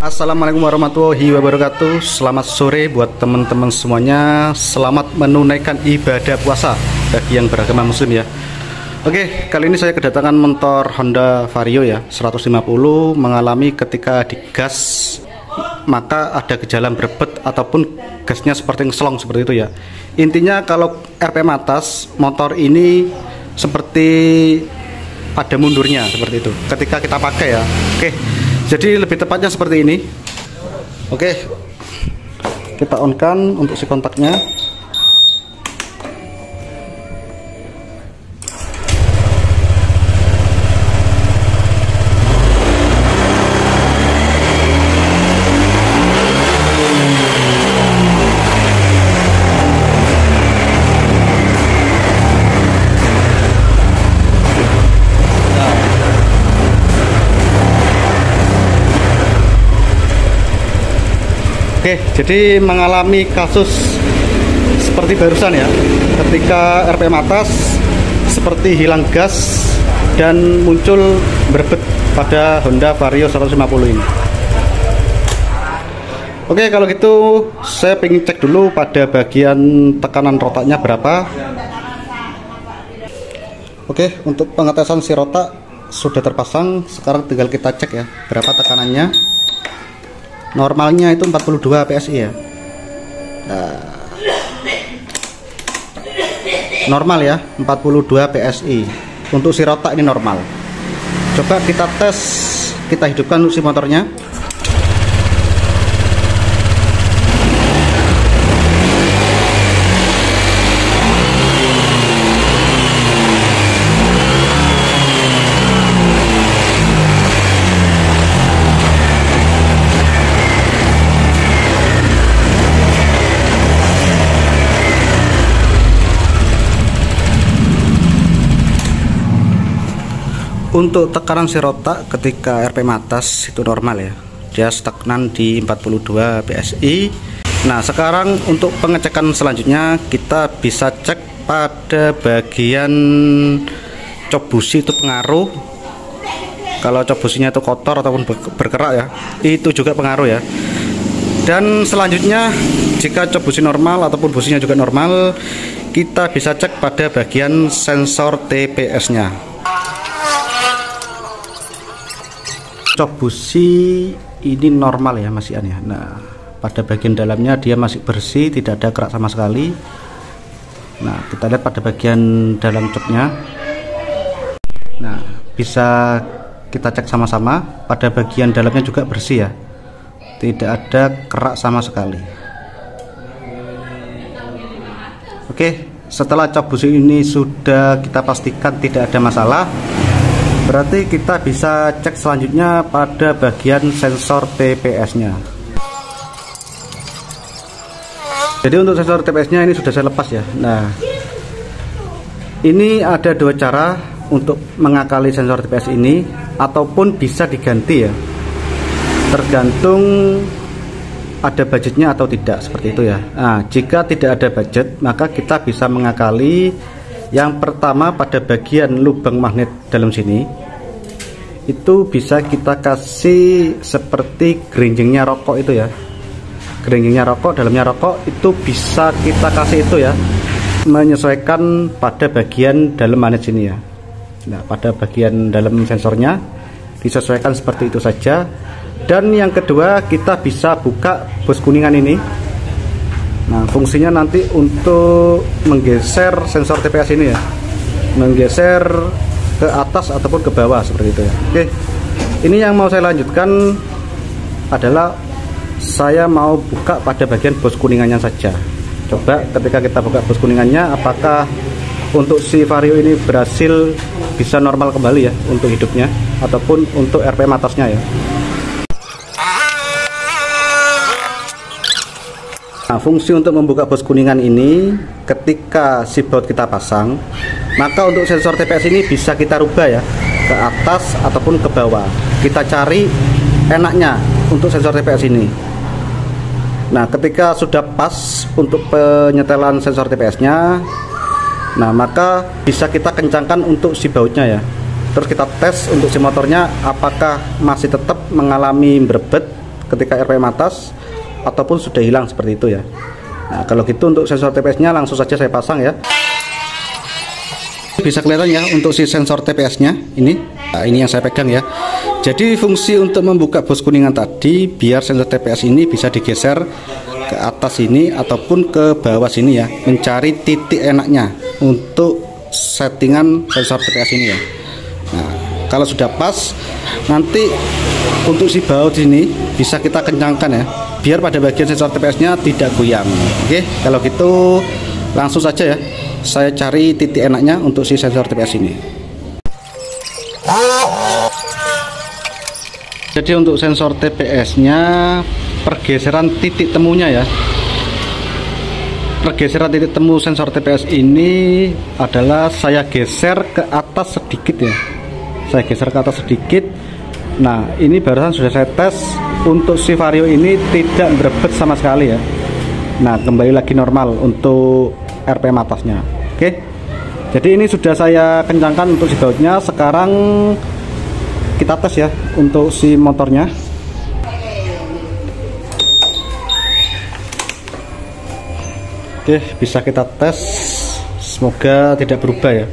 Assalamualaikum warahmatullahi wabarakatuh. Selamat sore buat teman-teman semuanya. Selamat menunaikan ibadah puasa bagi yang beragama muslim ya. Oke, kali ini saya kedatangan motor Honda Vario ya 150 mengalami ketika digas maka ada gejala berebet ataupun gasnya seperti ngeslong seperti itu ya. Intinya kalau RPM atas motor ini seperti ada mundurnya seperti itu ketika kita pakai ya. Oke, jadi lebih tepatnya seperti ini. Oke, kita on kan untuk si kontaknya. Oke, jadi mengalami kasus seperti barusan ya, ketika RPM atas seperti hilang gas dan muncul berebet pada Honda Vario 150 ini. Oke, kalau gitu saya pengen cek dulu pada bagian tekanan rotaknya berapa. Oke, untuk pengetesan si rotak sudah terpasang, sekarang tinggal kita cek ya berapa tekanannya. Normalnya itu 42 PSI ya. Nah, normal ya 42 PSI. Untuk si rotak ini normal. Coba kita tes, kita hidupkan untuk si motornya. Untuk tekanan si rotak ketika RPM atas itu normal ya, dia stagnan di 42 PSI. Nah sekarang untuk pengecekan selanjutnya kita bisa cek pada bagian cop busi itu pengaruh. Kalau cop businya itu kotor ataupun berkerak ya, itu juga pengaruh ya. Dan selanjutnya jika cop busi normal ataupun businya juga normal, kita bisa cek pada bagian sensor TPS nya. Cop busi ini normal ya, masih aneh. Nah pada bagian dalamnya dia masih bersih, tidak ada kerak sama sekali. Nah kita lihat pada bagian dalam copnya. Nah bisa kita cek sama-sama, pada bagian dalamnya juga bersih ya, tidak ada kerak sama sekali. Oke, setelah cop busi ini sudah kita pastikan tidak ada masalah, berarti kita bisa cek selanjutnya pada bagian sensor TPS-nya. Jadi untuk sensor TPS-nya ini sudah saya lepas ya. Nah, ini ada dua cara untuk mengakali sensor TPS ini, ataupun bisa diganti ya. Tergantung ada budgetnya atau tidak, seperti itu ya. Nah, jika tidak ada budget, maka kita bisa mengakali. Yang pertama pada bagian lubang magnet dalam sini itu bisa kita kasih seperti gerinjingnya rokok itu ya, gerinjingnya rokok, dalamnya rokok itu bisa kita kasih itu ya, menyesuaikan pada bagian dalam magnet sini ya. Nah pada bagian dalam sensornya disesuaikan seperti itu saja. Dan yang kedua kita bisa buka bus kuningan ini. Nah fungsinya nanti untuk menggeser sensor TPS ini ya, menggeser ke atas ataupun ke bawah seperti itu ya. Oke, ini yang mau saya lanjutkan adalah saya mau buka pada bagian bus kuningannya saja. Coba ketika kita buka bus kuningannya, apakah untuk si Vario ini berhasil bisa normal kembali ya untuk hidupnya ataupun untuk RPM atasnya ya. Nah, fungsi untuk membuka bus kuningan ini ketika si baut kita pasang, maka untuk sensor TPS ini bisa kita rubah ya, ke atas ataupun ke bawah. Kita cari enaknya untuk sensor TPS ini. Nah ketika sudah pas untuk penyetelan sensor TPS-nya, nah maka bisa kita kencangkan untuk si bautnya ya. Terus kita tes untuk si motornya apakah masih tetap mengalami berebet ketika RPM atas ataupun sudah hilang seperti itu ya. Nah, kalau gitu untuk sensor TPS-nya langsung saja saya pasang ya. Bisa kelihatan ya untuk si sensor TPS-nya ini. Nah, ini yang saya pegang ya. Jadi fungsi untuk membuka bos kuningan tadi biar sensor TPS ini bisa digeser ke atas ini ataupun ke bawah sini ya, mencari titik enaknya untuk settingan sensor TPS ini ya. Nah, kalau sudah pas, nanti untuk si baut ini bisa kita kencangkan ya, biar pada bagian sensor TPS-nya tidak goyang. Oke, kalau gitu langsung saja ya, saya cari titik enaknya untuk si sensor TPS ini. Jadi untuk sensor TPS-nya, pergeseran titik temunya ya. Pergeseran titik temu sensor TPS ini adalah saya geser ke atas sedikit ya. Saya geser ke atas sedikit. Nah, ini barusan sudah saya tes. Untuk si vario ini tidak berebet sama sekali ya. Nah, kembali lagi normal untuk RPM atasnya. Oke. Jadi ini sudah saya kencangkan untuk si bautnya. Sekarang kita tes ya untuk si motornya. Oke, bisa kita tes. Semoga tidak berubah ya.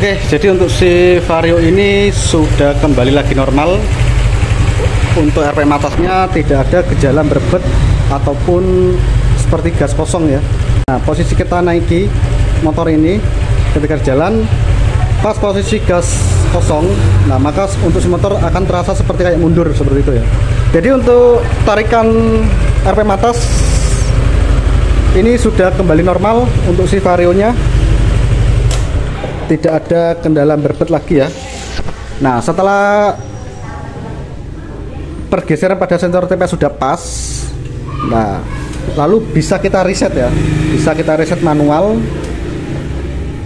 Oke, jadi untuk si vario ini sudah kembali lagi normal. Untuk RPM atasnya tidak ada gejala berebet ataupun seperti gas kosong ya. Nah, posisi kita naiki motor ini ketika jalan pas posisi gas kosong, nah maka untuk si motor akan terasa seperti kayak mundur seperti itu ya. Jadi untuk tarikan RPM atas ini sudah kembali normal untuk si varionya. Tidak ada kendala berebet lagi ya. Nah, setelah pergeseran pada sensor TPS sudah pas, nah lalu bisa kita reset ya, bisa kita reset manual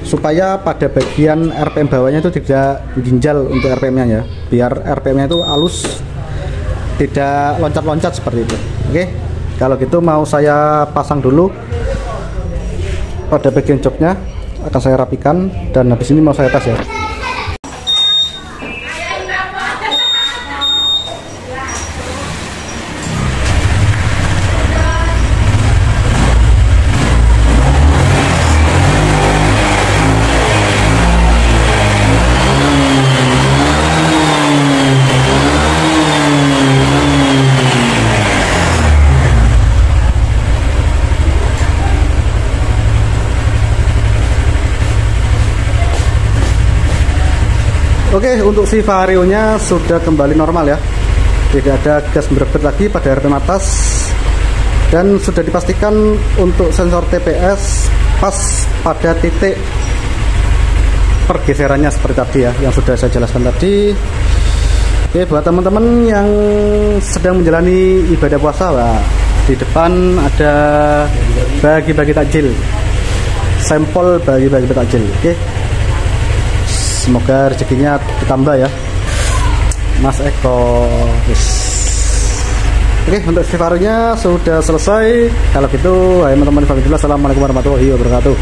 supaya pada bagian RPM bawahnya itu tidak ginjal untuk RPM-nya ya, biar RPM-nya itu halus, tidak loncat-loncat seperti itu. Oke, kalau gitu mau saya pasang dulu pada bagian joknya, akan saya rapikan dan habis ini mau saya tes ya. Oke, untuk si varionya sudah kembali normal ya. Tidak ada gas berebet lagi pada RPM atas. Dan sudah dipastikan untuk sensor TPS pas pada titik pergeserannya seperti tadi ya, yang sudah saya jelaskan tadi. Oke, buat teman-teman yang sedang menjalani ibadah puasa, nah, di depan ada bagi-bagi takjil. Sampel bagi-bagi takjil. Oke. Semoga rezekinya ditambah ya, Mas Eko. Oke, untuk si vario-nya sudah selesai. Kalau gitu, teman-teman, assalamualaikum warahmatullahi wabarakatuh.